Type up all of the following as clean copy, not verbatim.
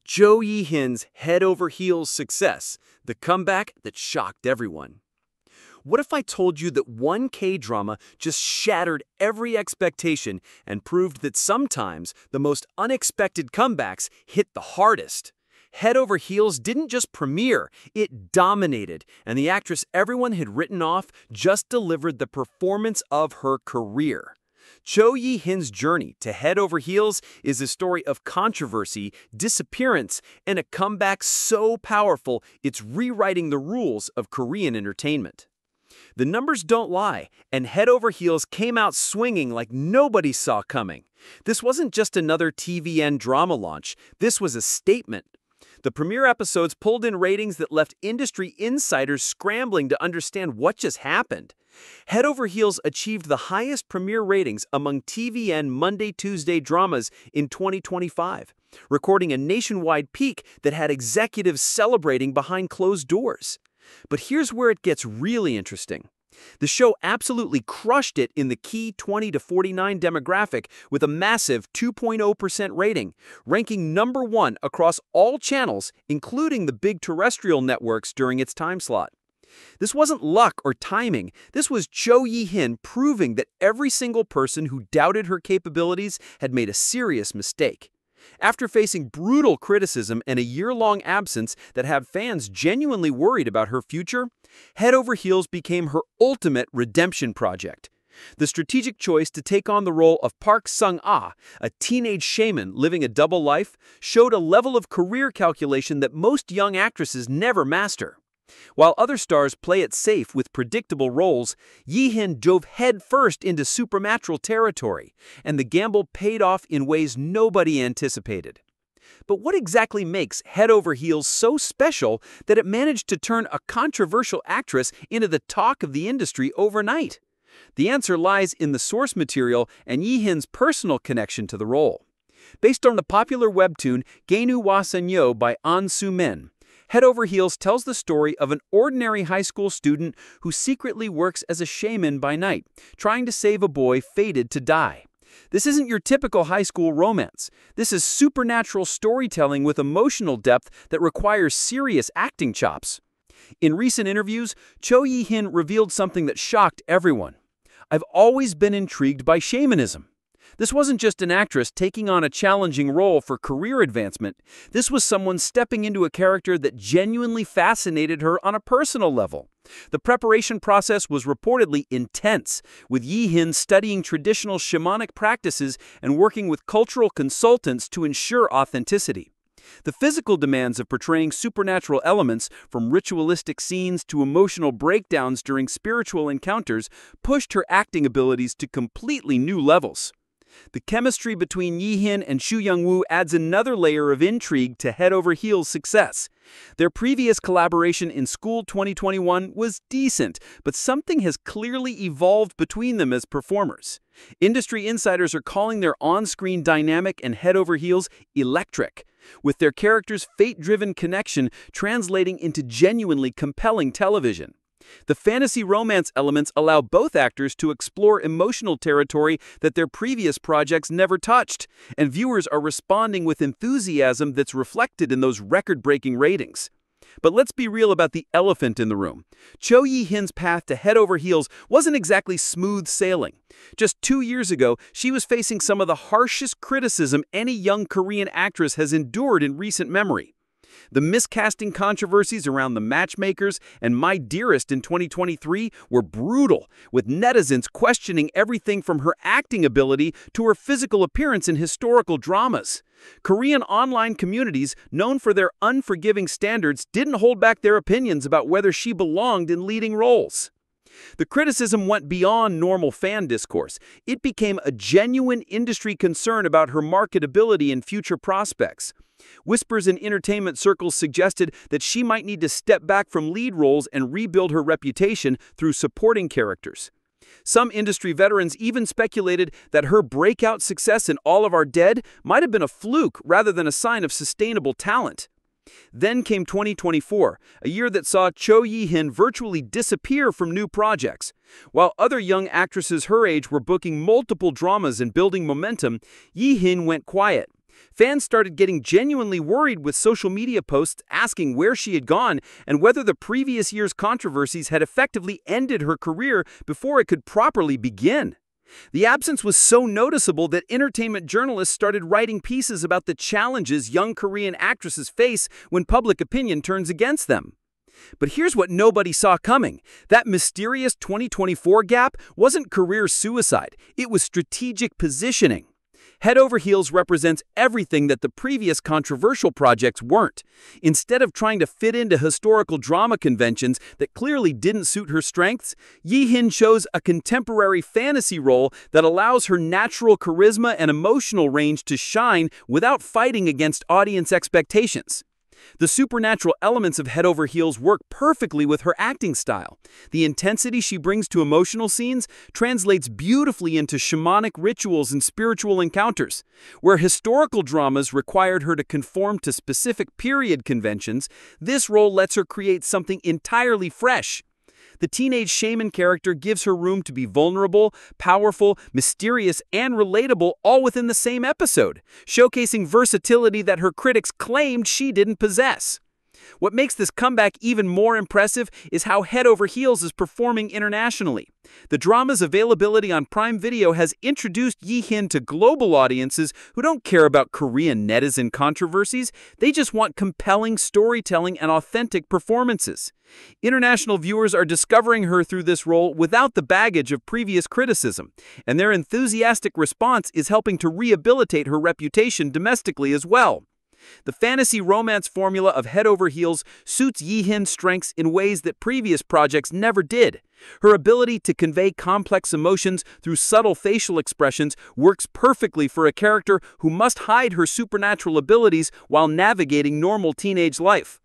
Cho Yi Hyun's head-over-heels success, the comeback that shocked everyone. What if I told you that one K-drama just shattered every expectation and proved that sometimes the most unexpected comebacks hit the hardest? Head Over Heels didn't just premiere, it dominated, and the actress everyone had written off just delivered the performance of her career. Cho Yi Hyun's journey to Head Over Heels is a story of controversy, disappearance, and a comeback so powerful it's rewriting the rules of Korean entertainment. The numbers don't lie, and Head Over Heels came out swinging like nobody saw coming. This wasn't just another TVN drama launch, this was a statement. The premiere episodes pulled in ratings that left industry insiders scrambling to understand what just happened. Head Over Heels achieved the highest premiere ratings among TVN Monday-Tuesday dramas in 2025, recording a nationwide peak that had executives celebrating behind closed doors. But here's where it gets really interesting. The show absolutely crushed it in the key 20 to 49 demographic with a massive 2.0% rating, ranking #1 across all channels, including the big terrestrial networks during its time slot. This wasn't luck or timing, this was Cho Yi Hyun proving that every single person who doubted her capabilities had made a serious mistake. After facing brutal criticism and a year-long absence that had fans genuinely worried about her future, Head Over Heels became her ultimate redemption project. The strategic choice to take on the role of Park Sung-ah, a teenage shaman living a double life, showed a level of career calculation that most young actresses never master. While other stars play it safe with predictable roles, Yi Hyun dove headfirst into supernatural territory, and the gamble paid off in ways nobody anticipated. But what exactly makes Head Over Heels so special that it managed to turn a controversial actress into the talk of the industry overnight? The answer lies in the source material and Yi Hyun's personal connection to the role. Based on the popular webtoon Gaenu wa Sanyo by An Soo-min, Head Over Heels tells the story of an ordinary high school student who secretly works as a shaman by night, trying to save a boy fated to die. This isn't your typical high school romance. This is supernatural storytelling with emotional depth that requires serious acting chops. In recent interviews, Cho Yi Hyun revealed something that shocked everyone. "I've always been intrigued by shamanism." This wasn't just an actress taking on a challenging role for career advancement. This was someone stepping into a character that genuinely fascinated her on a personal level. The preparation process was reportedly intense, with Yi Hyun studying traditional shamanic practices and working with cultural consultants to ensure authenticity. The physical demands of portraying supernatural elements, from ritualistic scenes to emotional breakdowns during spiritual encounters, pushed her acting abilities to completely new levels. The chemistry between Yi Hyun and Soo Young-woo adds another layer of intrigue to Head Over Heels' success. Their previous collaboration in School 2021 was decent, but something has clearly evolved between them as performers. Industry insiders are calling their on-screen dynamic and Head Over Heels electric, with their characters' fate-driven connection translating into genuinely compelling television. The fantasy romance elements allow both actors to explore emotional territory that their previous projects never touched, and viewers are responding with enthusiasm that's reflected in those record-breaking ratings. But let's be real about the elephant in the room. Cho Yi Hyun's path to Head Over Heels wasn't exactly smooth sailing. Just 2 years ago, she was facing some of the harshest criticism any young Korean actress has endured in recent memory. The miscasting controversies around The Matchmakers and My Dearest in 2023 were brutal, with netizens questioning everything from her acting ability to her physical appearance in historical dramas. Korean online communities, known for their unforgiving standards, didn't hold back their opinions about whether she belonged in leading roles. The criticism went beyond normal fan discourse. It became a genuine industry concern about her marketability and future prospects. Whispers in entertainment circles suggested that she might need to step back from lead roles and rebuild her reputation through supporting characters. Some industry veterans even speculated that her breakout success in All of Our Dead might have been a fluke rather than a sign of sustainable talent. Then came 2024, a year that saw Cho Yi Hyun virtually disappear from new projects. While other young actresses her age were booking multiple dramas and building momentum, Yi Hyun went quiet. Fans started getting genuinely worried with social media posts asking where she had gone and whether the previous year's controversies had effectively ended her career before it could properly begin. The absence was so noticeable that entertainment journalists started writing pieces about the challenges young Korean actresses face when public opinion turns against them. But here's what nobody saw coming. That mysterious 2024 gap wasn't career suicide, it was strategic positioning. Head Over Heels represents everything that the previous controversial projects weren't. Instead of trying to fit into historical drama conventions that clearly didn't suit her strengths, Yi Hyun chose a contemporary fantasy role that allows her natural charisma and emotional range to shine without fighting against audience expectations. The supernatural elements of Head Over Heels work perfectly with her acting style. The intensity she brings to emotional scenes translates beautifully into shamanic rituals and spiritual encounters. Where historical dramas required her to conform to specific period conventions, this role lets her create something entirely fresh. The teenage shaman character gives her room to be vulnerable, powerful, mysterious, and relatable all within the same episode, showcasing versatility that her critics claimed she didn't possess. What makes this comeback even more impressive is how Head Over Heels is performing internationally. The drama's availability on Prime Video has introduced Yi Hyun to global audiences who don't care about Korean netizen controversies, they just want compelling storytelling and authentic performances. International viewers are discovering her through this role without the baggage of previous criticism, and their enthusiastic response is helping to rehabilitate her reputation domestically as well. The fantasy romance formula of Head Over Heels suits Yi Hyun's strengths in ways that previous projects never did. Her ability to convey complex emotions through subtle facial expressions works perfectly for a character who must hide her supernatural abilities while navigating normal teenage life.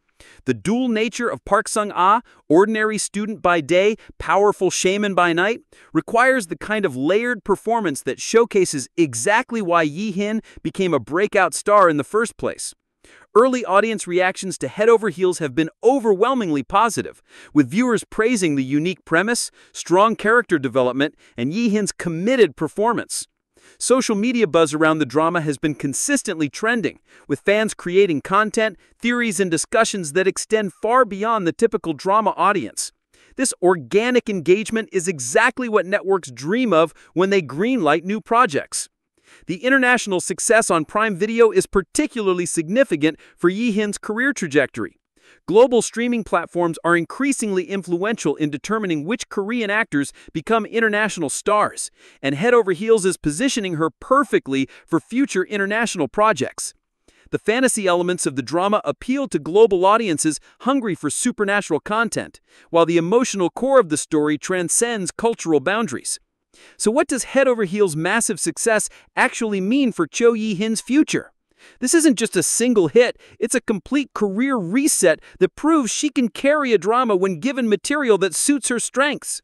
The dual nature of Park Sung-ah, ordinary student by day, powerful shaman by night, requires the kind of layered performance that showcases exactly why Yi Hyun became a breakout star in the first place. Early audience reactions to Head Over Heels have been overwhelmingly positive, with viewers praising the unique premise, strong character development, and Yi Hyun's committed performance. Social media buzz around the drama has been consistently trending, with fans creating content, theories, and discussions that extend far beyond the typical drama audience. This organic engagement is exactly what networks dream of when they greenlight new projects. The international success on Prime Video is particularly significant for Yi Hyun's career trajectory. Global streaming platforms are increasingly influential in determining which Korean actors become international stars, and Head Over Heels is positioning her perfectly for future international projects. The fantasy elements of the drama appeal to global audiences hungry for supernatural content, while the emotional core of the story transcends cultural boundaries. So what does Head Over Heels' massive success actually mean for Cho Yi Hyun's future? This isn't just a single hit, it's a complete career reset that proves she can carry a drama when given material that suits her strengths.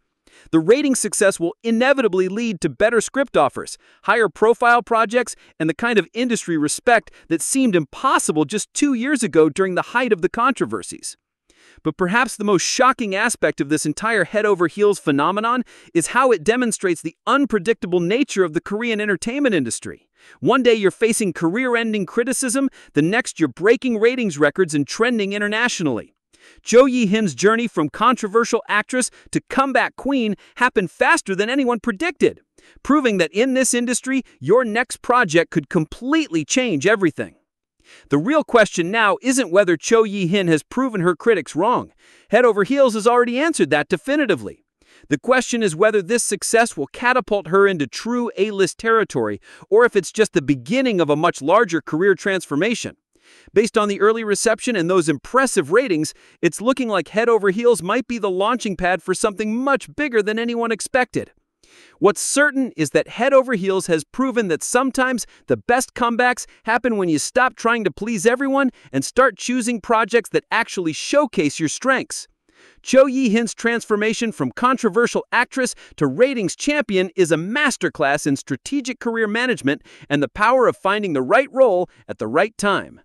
The rating success will inevitably lead to better script offers, higher profile projects, and the kind of industry respect that seemed impossible just 2 years ago during the height of the controversies. But perhaps the most shocking aspect of this entire Head Over Heels phenomenon is how it demonstrates the unpredictable nature of the Korean entertainment industry. One day you're facing career-ending criticism, the next you're breaking ratings records and trending internationally. Cho Yi Hyun's journey from controversial actress to comeback queen happened faster than anyone predicted, proving that in this industry, your next project could completely change everything. The real question now isn't whether Cho Yi Hyun has proven her critics wrong. Head Over Heels has already answered that definitively. The question is whether this success will catapult her into true A-list territory, or if it's just the beginning of a much larger career transformation. Based on the early reception and those impressive ratings, it's looking like Head Over Heels might be the launching pad for something much bigger than anyone expected. What's certain is that Head Over Heels has proven that sometimes the best comebacks happen when you stop trying to please everyone and start choosing projects that actually showcase your strengths. Cho Yi Hyun's transformation from controversial actress to ratings champion is a masterclass in strategic career management and the power of finding the right role at the right time.